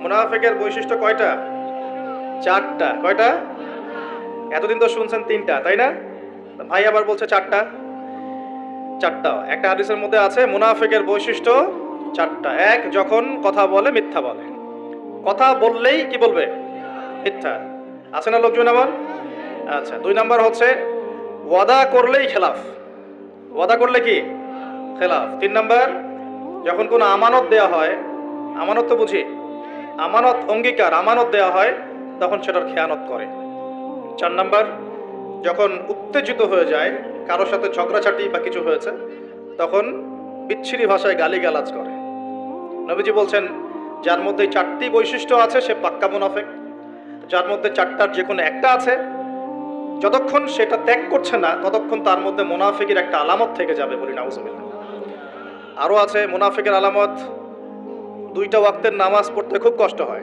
মুনাফিকের বৈশিষ্ট্য কয়টা? চারটা। কয়টা? এতদিন তো শুনছেন তিনটা, তাই না? ভাই আবার বলছে চারটা। চারটা। একটা হাদিসের মধ্যে আছে মুনাফিকের বৈশিষ্ট্য চারটা। এক, যখন কথা বলে মিথ্যা বলে। কথা বললেই কি বলবে? মিথ্যা। আছে না লোকজন এমন? আচ্ছা, দুই নাম্বার হচ্ছে ওয়াদা করলেই খেলাফ। ওয়াদা করলে কি? খেলাফ। তিন নাম্বার, যখন কোনো আমানত দেয়া হয়, আমানত তো বুঝি, আমানত অঙ্গীকার, আমানত দেয়া হয়, তখন সেটার খেয়ানত করে। চার নাম্বার, যখন উত্তেজিত হয়ে যায়, কারোর সাথে ঝগড়াঝাটি বা কিছু হয়েছে, তখন বিচ্ছিরি ভাষায় গালিগালাজ করে। নবীজি বলছেন, যার মধ্যে চারটি বৈশিষ্ট্য আছে সে পাক্কা মুনাফিক। যার মধ্যে চারটার যে কোনো একটা আছে, যতক্ষণ সেটা ত্যাগ করছে না ততক্ষণ তার মধ্যে মুনাফিকের একটা আলামত থেকে যাবে, বলি নাউজুবিল্লাহ। আরও আছে মুনাফিকের আলামত, দুইটা ওয়াক্তের নামাজ পড়তে খুব কষ্ট হয়।